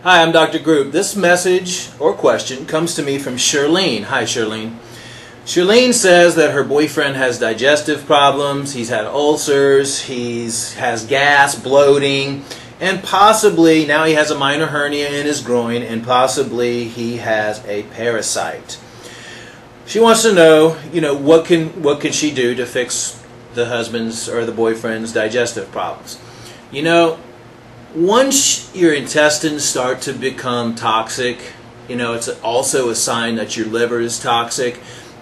Hi, I'm Dr. Group. This message or question comes to me from Shirlene. Hi, Shirlene. Shirlene says that her boyfriend has digestive problems, he's had ulcers, has gas, bloating, and possibly now he has a minor hernia in his groin, and possibly he has a parasite. She wants to know, what can she do to fix the husband's or the boyfriend's digestive problems? Once your intestines start to become toxic, it's also a sign that your liver is toxic.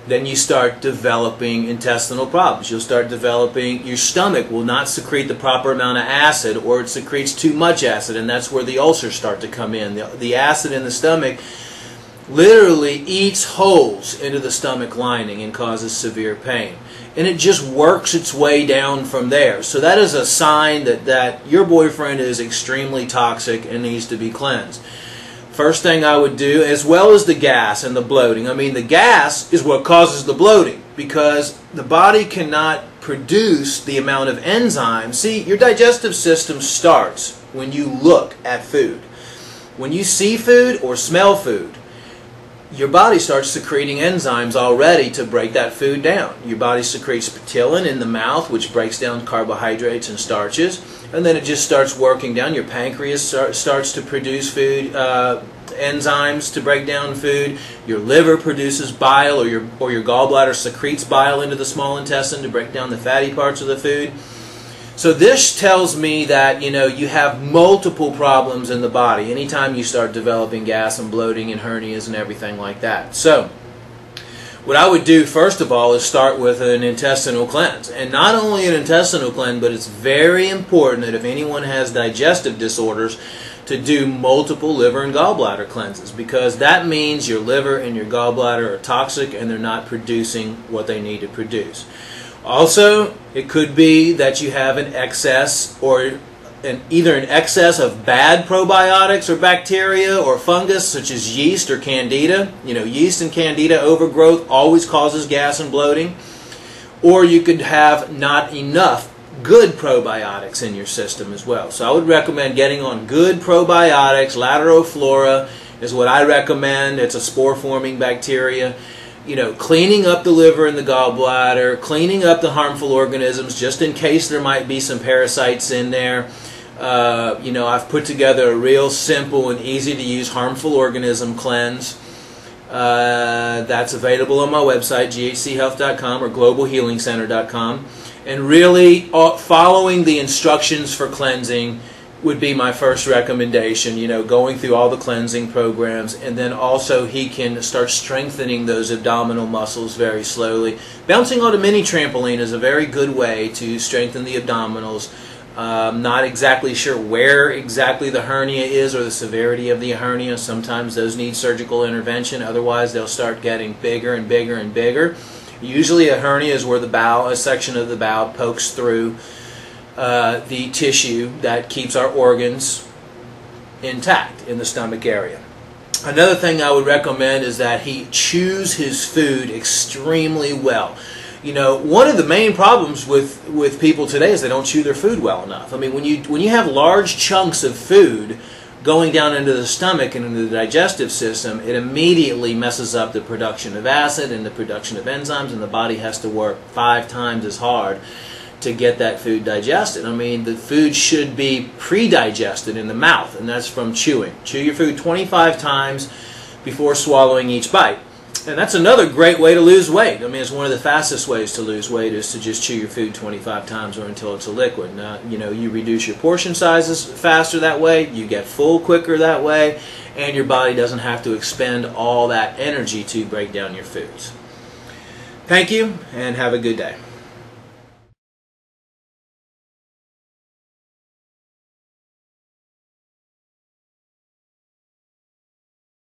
Then you start developing intestinal problems. You'll start developing, your stomach will not secrete the proper amount of acid, or it secretes too much acid, and that's where the ulcers start to come in. The acid in the stomach literally eats holes into the stomach lining and causes severe pain. And it just works its way down from there. So that is a sign that your boyfriend is extremely toxic and needs to be cleansed. First thing I would do, as well as the gas and the bloating. The gas is what causes the bloating, because the body cannot produce the amount of enzymes. See, your digestive system starts when you look at food. When you see food or smell food, your body starts secreting enzymes already to break that food down. Your body secretes ptyalin in the mouth, which breaks down carbohydrates and starches, and then it just starts working down. Your pancreas starts to produce food enzymes to break down food. Your liver produces bile, or your gallbladder secretes bile into the small intestine to break down the fatty parts of the food. So this tells me that you have multiple problems in the body anytime you start developing gas and bloating and hernias and everything like that. So what I would do first of all is start with an intestinal cleanse. And not only an intestinal cleanse, but it's very important that if anyone has digestive disorders, to do multiple liver and gallbladder cleanses, because that means your liver and your gallbladder are toxic and they're not producing what they need to produce. Also, it could be that you have an excess, or either an excess of bad probiotics or bacteria or fungus, such as yeast or candida. Yeast and candida overgrowth always causes gas and bloating. Or you could have not enough good probiotics in your system as well. So I would recommend getting on good probiotics. Lateroflora is what I recommend. It's a spore-forming bacteria. Cleaning up the liver and the gallbladder, cleaning up the harmful organisms just in case there might be some parasites in there. I've put together a real simple and easy to use harmful organism cleanse that's available on my website, ghchealth.com or globalhealingcenter.com. And really following the instructions for cleansing would be my first recommendation, going through all the cleansing programs, and then also he can start strengthening those abdominal muscles very slowly. Bouncing on a mini trampoline is a very good way to strengthen the abdominals. Not exactly sure where exactly the hernia is or the severity of the hernia. Sometimes those need surgical intervention, otherwise they'll start getting bigger and bigger and bigger. Usually a hernia is where a section of the bowel pokes through the tissue that keeps our organs intact in the stomach area. Another thing I would recommend is that he chews his food extremely well. One of the main problems with people today is they don't chew their food well enough. When you have large chunks of food going down into the stomach and into the digestive system, it immediately messes up the production of acid and the production of enzymes, and the body has to work 5 times as hard to get that food digested. The food should be pre-digested in the mouth, and that's from chewing. Chew your food 25 times before swallowing each bite. And that's another great way to lose weight. It's one of the fastest ways to lose weight is to just chew your food 25 times or until it's a liquid. Now, you reduce your portion sizes faster that way, you get full quicker that way, and your body doesn't have to expend all that energy to break down your foods. Thank you, and have a good day.